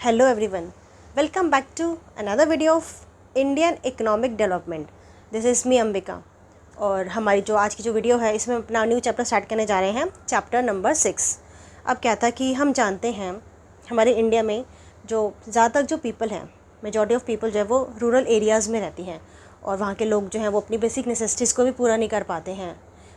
Hello everyone, welcome back to another video of Indian Economic Development. This is me Ambika और हमारी जो आज की जो वीडियो है इसमें हम अपना न्यू चैप्टर स्टार्ट करने जा रहे हैं, चैप्टर नंबर 6। अब क्या था कि हम जानते हैं हमारे इंडिया में जो ज़्यादातर जो पीपल हैं, मेजॉरिटी ऑफ पीपल जो है वो रूरल एरियाज़ में रहती हैं और वहाँ के लोग जो हैं वो अपनी बेसिक नेसेसिटीज़ को भी पूरा नहीं कर पाते हैं।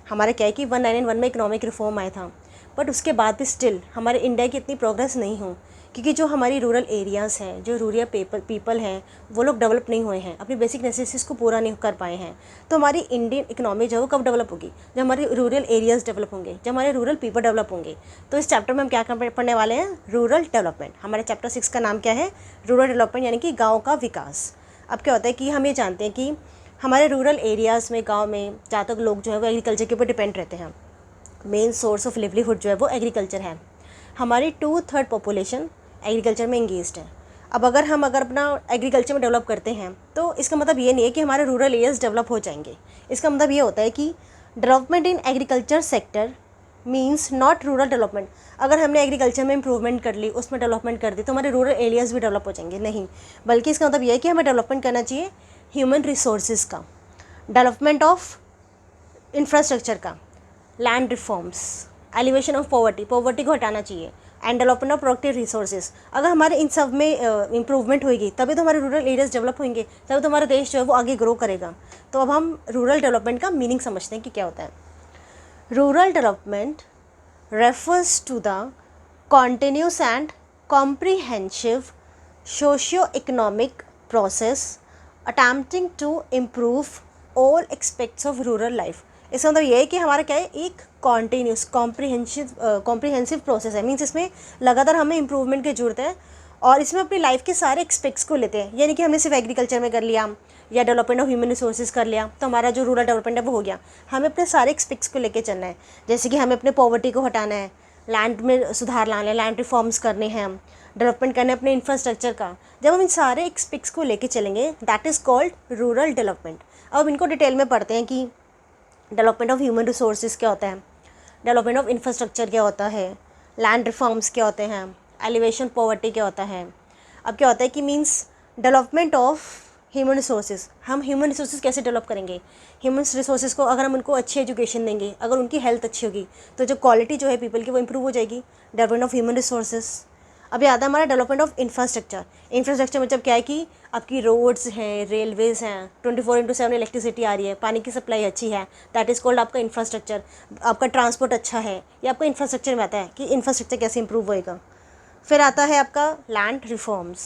हमारा क्या है कि 1991 में इकोनॉमिक रिफॉर्म आया था, बट उसके बाद भी स्टिल हमारे इंडिया की इतनी प्रोग्रेस नहीं हो, क्योंकि जो हमारी रूरल एरियाज़ हैं, जो रूरल पीपल हैं, वो लोग डेवलप नहीं हुए हैं, अपनी बेसिक नेसेसिटीज़ को पूरा नहीं कर पाए हैं। तो हमारी इंडियन इकोनॉमी जो है वो कब डेवलप होगी? जब हमारी रूरल एरियाज़ डेवलप होंगे, जब हमारे रूरल पीपल डेवलप होंगे। तो इस चैप्टर में हम क्या पढ़ने वाले हैं? Rural development. हमारे चैप्टर 6 का नाम क्या है? रूरल डेवलपमेंट, यानी कि गाँव का विकास। अब क्या होता है कि हम ये जानते हैं कि हमारे रूरल एरियाज़ में, गाँव में ज़्यादातर लोग जो है वो एग्रीकल्चर के ऊपर डिपेंड रहते हैं। मेन सोर्स ऑफ लिवलीहुड जो है वो एग्रीकल्चर है। हमारी 2/3 पॉपुलेशन एग्रीकल्चर में इंगेज्ड है। अब अगर अपना एग्रीकल्चर में डेवलप करते हैं तो इसका मतलब ये नहीं है कि हमारे रूरल एरियाज डेवलप हो जाएंगे। इसका मतलब ये होता है कि development in agriculture sector means not rural development. अगर हमने एग्रीकल्चर में इंप्रूवमेंट कर ली, उसमें डेवलपमेंट कर दी, तो हमारे रूरल एरियाज़ भी डेवलप हो जाएंगे? नहीं, बल्कि इसका मतलब ये है कि हमें डेवलपमेंट करना चाहिए ह्यूमन रिसोर्सेज का, डेवलपमेंट ऑफ इंफ्रास्ट्रक्चर का, land reforms, elevation of poverty को हटाना चाहिए, and development of productive resources. अगर हमारे इन सब में इंप्रूवमेंट होगी तभी तो हमारे रूरल एरियाज डेवलप होंगे, तभी तो हमारा देश जो है वो आगे ग्रो करेगा। तो अब हम रूरल डेवलपमेंट का मीनिंग समझते हैं कि क्या होता है। Rural development refers to the continuous and comprehensive socio economic process attempting to improve all aspects of rural life. इसका मतलब ये है कि हमारा क्या है, एक कॉन्टीन्यूस कॉम्प्रिहेंसिव प्रोसेस है। मीन्स इसमें लगातार हमें इंप्रूवमेंट की ज़रूरत है और इसमें अपनी लाइफ के सारे एक्सपेक्ट्स को लेते हैं। यानी कि हमने सिर्फ एग्रीकल्चर में कर लिया या डेवलपमेंट ऑफ ह्यूमन रिसोर्सेज कर लिया तो हमारा जो रूरल डेवलपमेंट है वो हो गया। हमें अपने सारे एक्सपेक्ट्स को लेकर चलना है। जैसे कि हमें अपने पॉवर्टी को हटाना है, लैंड में सुधार लाना है, लैंड रिफॉर्म्स करने हैं, हम डेवलपमेंट करना है अपने इंफ्रास्ट्रक्चर का। जब हम इन सारे एक्सपेक्ट्स को लेकर चलेंगे, that is called rural development. अब इनको डिटेल में पढ़ते हैं कि डेवलपमेंट ऑफ ह्यूमन रिसोर्सेज क्या होता है, डेवलपमेंट ऑफ इंफ्रास्ट्रक्चर क्या होता है, लैंड रिफॉर्म्स क्या होते हैं, एलिवेशन पॉवर्टी क्या होता है। अब क्या होता है कि means development of human resources, हम ह्यूमन रिसोर्सेज कैसे डेवलप करेंगे? ह्यूमन रिसोर्सेज को अगर हम उनको अच्छी एजुकेशन देंगे, अगर उनकी हेल्थ अच्छी होगी तो जो क्वालिटी जो है पीपल की वो इंप्रूव हो जाएगी। Development of human resources. अभी आता है हमारा डेवलपमेंट ऑफ इंफ्रास्ट्रक्चर मतलब क्या है कि आपकी रोड्स हैं, रेलवेज़ हैं, 24/7 इलेक्ट्रिसिटी आ रही है, पानी की सप्लाई अच्छी है, दैट इज़ कॉल्ड आपका इंफ्रास्ट्रक्चर। आपका ट्रांसपोर्ट अच्छा है, ये आपका इंफ्रास्ट्रक्चर में आता है कि इंफ्रास्ट्रक्चर कैसे इंप्रूव होएगा। फिर आता है आपका लैंड रिफॉर्म्स।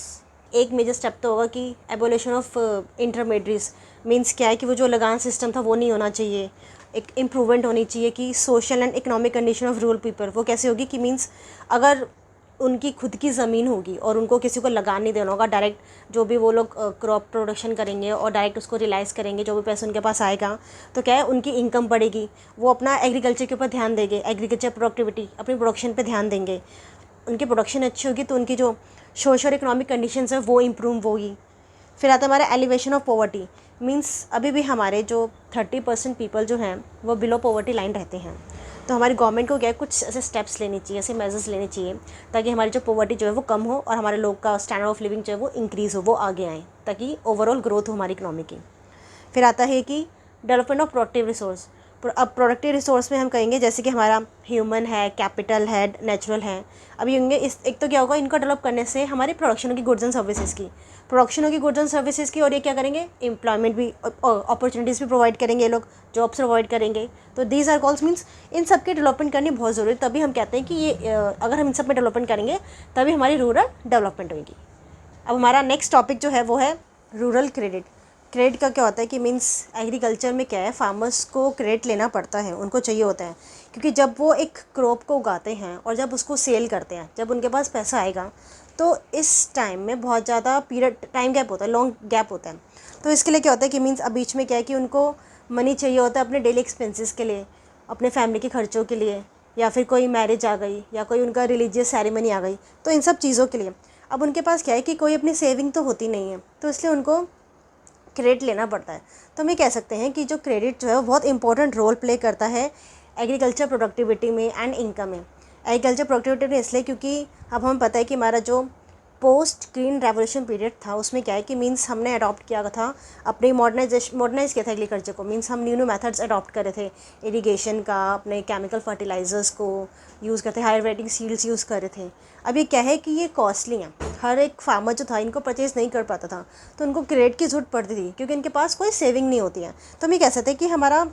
एक मेजर स्टेप तो होगा कि एबोलिशन ऑफ इंटरमीडिएट्स। मीन्स क्या है कि वो जो लगान सिस्टम था वो नहीं होना चाहिए। एक इम्प्रूवमेंट होनी चाहिए कि social and economic condition of rural people वो कैसे होगी कि मीन्स अगर उनकी खुद की ज़मीन होगी और उनको किसी को लगान नहीं देना होगा, डायरेक्ट जो भी वो लोग क्रॉप प्रोडक्शन करेंगे और डायरेक्ट उसको रिलाइज़ करेंगे, जो भी पैसे उनके पास आएगा तो क्या है उनकी इनकम बढ़ेगी, वो अपना एग्रीकल्चर के ऊपर ध्यान देंगे, एग्रीकल्चर प्रोडक्टिविटी अपनी प्रोडक्शन पे ध्यान देंगे। उनकी प्रोडक्शन अच्छी होगी तो उनकी जो सोशल इकोनॉमिक कंडीशंस है वो इम्प्रूव होगी। फिर आता है हमारा एलिवेशन ऑफ पॉवर्टी। मीन्स अभी भी हमारे जो 30% पीपल जो हैं वो बिलो पॉवर्टी लाइन रहते हैं। तो हमारी गवर्नमेंट को क्या है, कुछ ऐसे स्टेप्स लेने चाहिए, ऐसे मेजर्स लेने चाहिए ताकि हमारी जो पॉवर्टी जो है वो कम हो और हमारे लोग का स्टैंडर्ड ऑफ लिविंग जो है वो इंक्रीज़ हो, वो आगे आए, ताकि ओवरऑल ग्रोथ हो हमारी इकोनॉमी की। फिर आता है कि डेवलपमेंट ऑफ प्रोडक्टिव रिसोर्स। अब प्रोडक्टिव रिसोर्स में हम कहेंगे जैसे कि हमारा ह्यूमन है, कैपिटल है, नेचुरल है। अभी होंगे इस एक तो क्या होगा, इनको डेवलप करने से हमारी प्रोडक्शन होगी गुड्स एंड सर्विसेज की, प्रोडक्शन होगी गुड्स एंड सर्विसेज की, और ये क्या करेंगे, एम्प्लॉयमेंट भी, अपॉर्चुनिटीज़ भी प्रोवाइड करेंगे, ये लोग जॉब्स प्रोवाइड करेंगे। तो दीज आर कॉल्स मीन्स इन सब की डेवलपमेंट करनी बहुत ज़रूरी है। तभी हम कहते हैं कि ये अगर हम इन सब में डेवलपमेंट करेंगे तभी हमारी रूरल डेवलपमेंट होगी। अब हमारा नेक्स्ट टॉपिक जो है वो है रूरल क्रेडिट। क्रेडिट का क्या होता है कि मीन्स एग्रीकल्चर में क्या है, फार्मर्स को क्रेडिट लेना पड़ता है, उनको चाहिए होता है, क्योंकि जब वो एक क्रॉप को उगाते हैं और जब उसको सेल करते हैं, जब उनके पास पैसा आएगा तो इस टाइम में बहुत ज़्यादा पीरियड टाइम गैप होता है, लॉन्ग गैप होता है। तो इसके लिए क्या होता है कि मीन्स अब बीच में क्या है कि उनको मनी चाहिए होता है अपने डेली एक्सपेंसेस के लिए, अपने फैमिली के खर्चों के लिए, या फिर कोई मैरिज आ गई या कोई उनका रिलीजियस सेरेमनी आ गई, तो इन सब चीज़ों के लिए अब उनके पास क्या है कि कोई अपनी सेविंग तो होती नहीं है, तो इसलिए उनको क्रेडिट लेना पड़ता है। तो हम ये कह सकते हैं कि जो क्रेडिट जो है वो बहुत इंपॉर्टेंट रोल प्ले करता है एग्रीकल्चर प्रोडक्टिविटी में एंड इनकम में। एग्रीकल्चर प्रोडक्टिविटी में इसलिए क्योंकि अब हमें पता है कि हमारा जो पोस्ट ग्रीन रेवोल्यूशन पीरियड था, उसमें क्या है कि मीन्स हमने अडॉप्ट किया था अपने मॉडर्नाइज किया था एग्रीकल्चर को। मीन्स हम न्यू न्यू मेथड्स अडॉप्ट कर रहे थे इरिगेशन का, अपने केमिकल फर्टिलाइजर्स को यूज़ करते, हायर वेटिंग सीड्स यूज़ कर रहे थे। अब ये क्या है कि ये कॉस्टली हैं, हर एक फार्मर जो था इनको परचेज़ नहीं कर पाता था, तो उनको क्रेडिट की ज़रूरत पड़ती थी क्योंकि इनके पास कोई सेविंग नहीं होती है। तो हम ये कह सकते हैं कि हमारा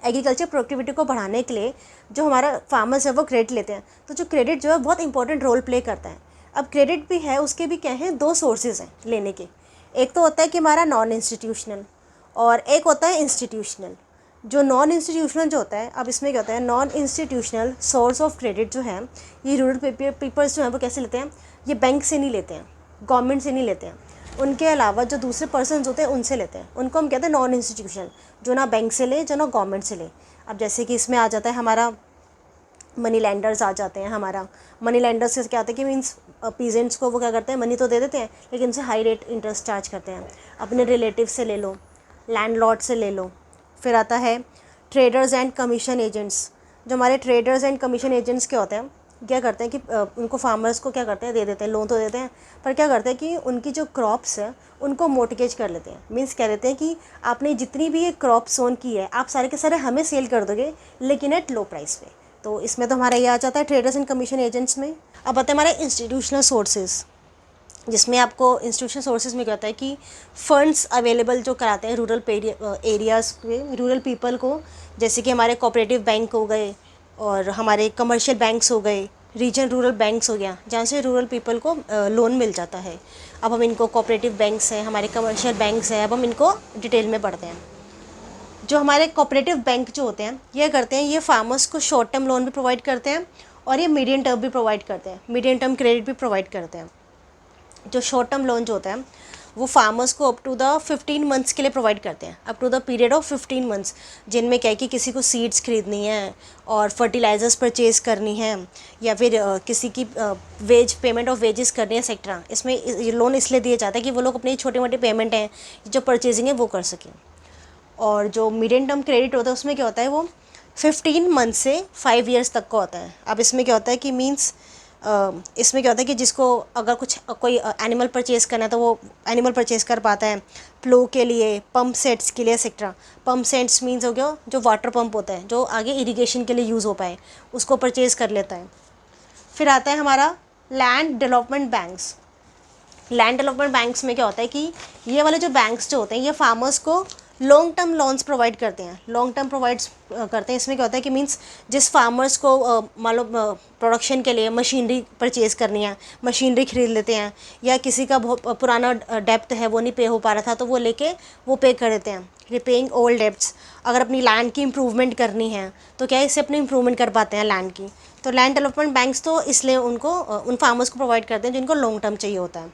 एग्रीकल्चर प्रोडक्टिविटी को बढ़ाने के लिए जो हमारा फार्मर्स है वो क्रेडिट लेते हैं, तो जो क्रेडिट जो है बहुत इंपॉर्टेंट रोल प्ले करता है। अब क्रेडिट भी है, उसके भी क्या हैं, दो सोर्सेज हैं लेने के। एक तो होता है कि हमारा नॉन इंस्टीट्यूशनल और एक होता है इंस्टीट्यूशनल। जो नॉन इंस्टीट्यूशनल जो होता है, अब इसमें क्या होता है, non institutional source of credit जो है ये रूरल पीपल्स जो हैं वो कैसे लेते हैं, ये बैंक से नहीं लेते हैं, गवर्नमेंट से नहीं लेते हैं, उनके अलावा जो दूसरे पर्सन्स होते हैं उनसे लेते हैं। उनको हम कहते हैं नॉन इंस्टीट्यूशनल, जो ना बैंक से ले, जो ना गवर्नमेंट से ले। अब जैसे कि इसमें आ जाता है हमारा मनी लैंडर्स आ जाते हैं। हमारा मनी लैंडर्स से क्या होता है कि मीन्स पीजेंट्स को वो क्या करते हैं, मनी तो दे देते हैं लेकिन उनसे हाई रेट इंटरेस्ट चार्ज करते हैं। अपने रिलेटिव से ले लो, लैंडलॉर्ड से ले लो। फिर आता है ट्रेडर्स एंड कमीशन एजेंट्स। जो हमारे ट्रेडर्स एंड कमीशन एजेंट्स क्या होते हैं, क्या करते हैं कि उनको फार्मर्स को क्या करते हैं, दे देते हैं, लोन तो देते हैं, पर क्या करते हैं कि उनकी जो क्रॉप्स है उनको मोर्टगेज कर लेते हैं। मीन्स कह देते हैं कि आपने जितनी भी ये क्रॉप सोन की है आप सारे के सारे हमें सेल कर दोगे लेकिन एट लो प्राइस पे। तो इसमें तो हमारा ये आ जाता है ट्रेडर्स एंड कमीशन एजेंट्स में। अब आते हैं हमारे इंस्टीट्यूशनल सोर्सेज, जिसमें आपको इंस्टीट्यूशनल सोर्सेज में क्या होता है कि फंड्स अवेलेबल जो कराते हैं रूरल एरियाज़ में रूरल पीपल को, जैसे कि हमारे कोऑपरेटिव बैंक हो गए और हमारे कमर्शियल बैंक्स हो गए, रीजन रूरल बैंक्स हो गया, जहाँ से रूरल पीपल को लोन मिल जाता है। अब हम इनको कोऑपरेटिव बैंक्स हैं, हमारे कमर्शियल बैंक्स हैं, अब हम इनको डिटेल में पढ़ते हैं। जो हमारे कोऑपरेटिव बैंक जो होते हैं ये करते हैं, ये फार्मर्स को शॉर्ट टर्म लोन भी प्रोवाइड करते हैं और ये मीडियम टर्म भी प्रोवाइड करते हैं, मीडियम टर्म क्रेडिट भी प्रोवाइड करते हैं। जो शॉर्ट टर्म लोन जो होता है वो फार्मर्स को अप टू द 15 मंथ्स के लिए प्रोवाइड करते हैं, up to the period of 15 months, जिनमें क्या है कि किसी को सीड्स खरीदनी है और फर्टिलाइजर्स परचेज करनी है या फिर किसी की वेज पेमेंट ऑफ वेजेस करनी है एक्सेट्रा। इसमें ये लोन इसलिए दिया जाता है कि वो लोग अपनी छोटे मोटे पेमेंट हैं जो परचेजिंग है वो कर सकें। और जो मीडियम टर्म क्रेडिट होता है उसमें क्या होता है, वो 15 मंथ से 5 ईयर्स तक का होता है। अब इसमें क्या होता है कि मीन्स इसमें क्या होता है कि जिसको अगर कुछ कोई एनिमल परचेज़ करना है तो वो एनिमल परचेज़ कर पाता है, प्लो के लिए, पंप सेट्स के लिए एक्सेट्रा। पंप सेट्स मीन्स हो गया जो वाटर पंप होता है जो आगे इरिगेशन के लिए यूज़ हो पाए, उसको परचेज़ कर लेता है। फिर आता है हमारा land development banks. Land development banks में क्या होता है कि ये वाले जो बैंक्स जो होते हैं ये फार्मर्स को लॉन्ग टर्म लोन्स प्रोवाइड करते हैं, लॉन्ग टर्म प्रोवाइड्स करते हैं। इसमें क्या होता है कि मीन्स जिस फार्मर्स को मान लो प्रोडक्शन के लिए मशीनरी परचेज़ करनी है, मशीनरी खरीद लेते हैं, या किसी का बहुत पुराना डेप्ट है वो नहीं पे हो पा रहा था तो वो लेके वो पे कर देते हैं, रिपेइंग ओल्ड डेप्ट्स। अगर अपनी लैंड की इम्प्रूवमेंट करनी है तो क्या इससे अपनी इम्प्रूवमेंट कर पाते हैं लैंड की। तो लैंड डेवलपमेंट बैंक्स तो इसलिए उनको उन फार्मर्स को प्रोवाइड करते हैं जिनको लॉन्ग टर्म चाहिए होता है।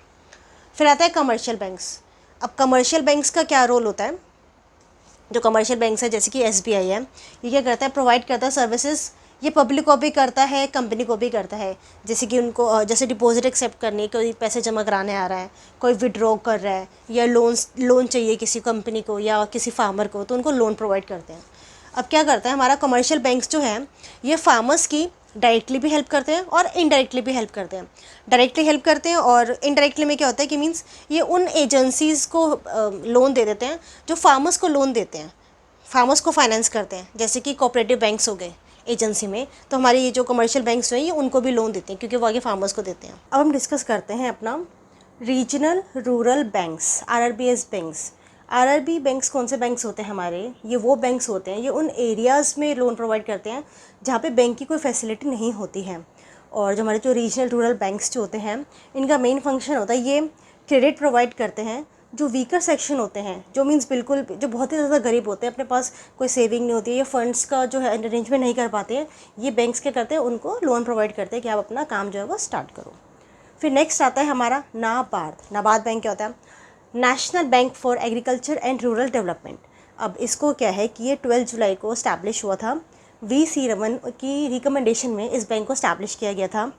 फिर आता है कमर्शियल बैंक्स। अब कमर्शियल बैंक्स का क्या रोल होता है, जो कमर्शियल बैंक्स है जैसे कि SBI है, ये क्या करता है, प्रोवाइड करता है सर्विसेज। ये पब्लिक को भी करता है, कंपनी को भी करता है। जैसे कि उनको जैसे डिपॉजिट एक्सेप्ट करनी है, कोई पैसे जमा कराने आ रहा है, कोई विड्रॉ कर रहा है, या लोन चाहिए किसी कंपनी को या किसी फार्मर को, तो उनको लोन प्रोवाइड करते हैं। अब क्या करता है हमारा कमर्शियल बैंक्स जो है ये फार्मर्स की डायरेक्टली भी हेल्प करते हैं और इनडायरेक्टली भी हेल्प करते हैं। डायरेक्टली हेल्प करते हैं और इनडायरेक्टली में क्या होता है कि मीन्स ये उन एजेंसीज़ को लोन दे देते हैं जो फार्मर्स को लोन देते हैं, फार्मर्स को फाइनेंस करते हैं। जैसे कि कोऑपरेटिव बैंक्स हो गए एजेंसी में, तो हमारे ये जो कमर्शियल बैंक्स हैं ये उनको भी लोन देते हैं क्योंकि वो आगे फार्मर्स को देते हैं। अब हम डिस्कस करते हैं अपना regional rural banks, RRBS banks. RRB banks कौन से बैंक्स होते हैं हमारे, ये वो बैंक्स होते हैं ये उन एरियाज़ में लोन प्रोवाइड करते हैं जहाँ पे बैंक की कोई फैसिलिटी नहीं होती है। और जो हमारे जो रीजनल रूरल बैंक्स जो होते हैं इनका मेन फंक्शन होता है ये क्रेडिट प्रोवाइड करते हैं जो वीकर सेक्शन होते हैं, जो मीन्स बिल्कुल जो बहुत ही ज़्यादा गरीब होते हैं, अपने पास कोई सेविंग नहीं होती है, ये फंड्स का जो है अरेंजमेंट नहीं कर पाते हैं, ये बैंक्स क्या करते हैं उनको लोन प्रोवाइड करते हैं कि आप अपना काम जो है वो स्टार्ट करो। फिर नेक्स्ट आता है हमारा नाबार्ड। नाबार्ड बैंक क्या होता है, national bank for agriculture and rural development. अब इसको क्या है कि ये 12 जुलाई को इस्टेब्लिश हुआ था, VC रमन की रिकमेंडेशन में इस बैंक को इस्टेब्लिश किया गया था।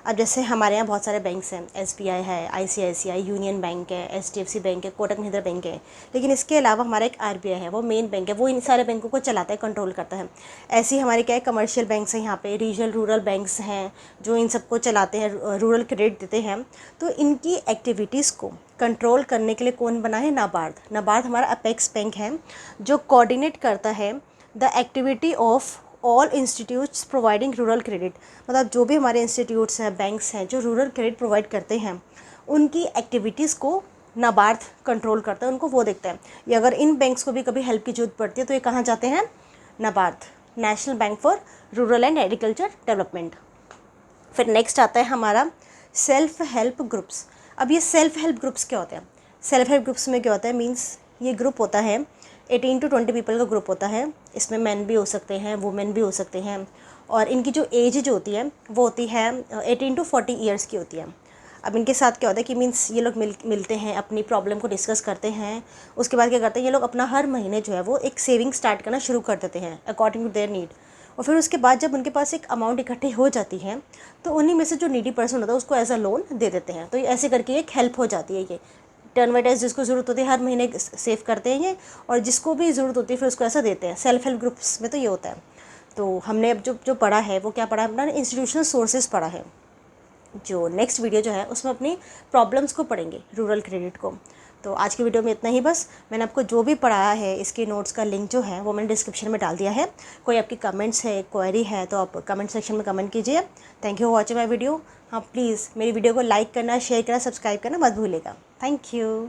अब जैसे हमारे यहाँ बहुत सारे बैंक्स हैं, SBI है, ICICI, यूनियन बैंक है, HDFC बैंक है, कोटक महिंद्रा बैंक है, लेकिन इसके अलावा हमारा एक RBI है, वो मेन बैंक है, वो इन सारे बैंकों को चलाता है, कंट्रोल करता है। ऐसे ही हमारे क्या है, कमर्शियल बैंक्स हैं यहाँ पे, रीजनल रूरल बैंक्स हैं जो इन सबको चलाते हैं, रूरल क्रेडिट देते हैं। तो इनकी एक्टिविटीज़ को कंट्रोल करने के लिए कौन बना है, नाबार्ड। नाबार्ड हमारा अपेक्स बैंक है जो कोऑर्डिनेट करता है the activity of all institutes providing rural credit. मतलब जो भी हमारे इंस्टीट्यूट्स हैं, बैंक्स हैं जो रूरल क्रेडिट प्रोवाइड करते हैं, उनकी एक्टिविटीज़ को नाबार्ड कंट्रोल करता है, उनको वो देखता है। ये अगर इन बैंक्स को भी कभी हेल्प की जरूरत पड़ती है तो ये कहाँ जाते हैं, NABARD, national bank for rural and agriculture development. फिर नेक्स्ट आता है हमारा सेल्फ हेल्प ग्रुप्स। अब ये सेल्फ हेल्प ग्रुप्स क्या होते हैं, सेल्फ हेल्प ग्रुप्स में क्या होता है, मीन्स ये ग्रुप होता है 18 to 20 पीपल का ग्रुप होता है। इसमें मैन भी हो सकते हैं, वुमेन भी हो सकते हैं, और इनकी जो एज जो होती है वो होती है 18 to 40 ईयर्स की होती है। अब इनके साथ क्या होता है कि मीन्स ये लोग मिलते हैं, अपनी प्रॉब्लम को डिस्कस करते हैं। उसके बाद क्या करते हैं, ये लोग अपना हर महीने जो है वो एक सेविंग स्टार्ट करना शुरू कर देते हैं अकॉर्डिंग टू देयर नीड। और फिर उसके बाद जब उनके पास एक अमाउंट इकट्ठी हो जाती है तो उन्हीं में से जो नीडी पर्सन होता है उसको एज अ लोन दे देते हैं। तो ये ऐसे करके एक हेल्प हो जाती है। ये टर्न बाई टर्न जिसको ज़रूरत होती है हर महीने सेव करते हैं ये, और जिसको भी ज़रूरत होती है फिर उसको ऐसा देते हैं। सेल्फ हेल्प ग्रुप्स में तो ये होता है। तो हमने अब जो पढ़ा है वो क्या पढ़ा है, अपना इंस्टीट्यूशनल सोर्सेज पढ़ा है। जो नेक्स्ट वीडियो जो है उसमें अपनी प्रॉब्लम्स को पढ़ेंगे, रूरल क्रेडिट को। तो आज की वीडियो में इतना ही बस। मैंने आपको जो भी पढ़ाया है इसके नोट्स का लिंक जो है वो मैंने डिस्क्रिप्शन में डाल दिया है। कोई आपकी कमेंट्स है, क्वेरी है तो आप कमेंट सेक्शन में कमेंट कीजिए। Thank you for watching my video. हाँ प्लीज़ मेरी वीडियो को लाइक करना, शेयर करना, सब्सक्राइब करना मत भूलिएगा। Thank you.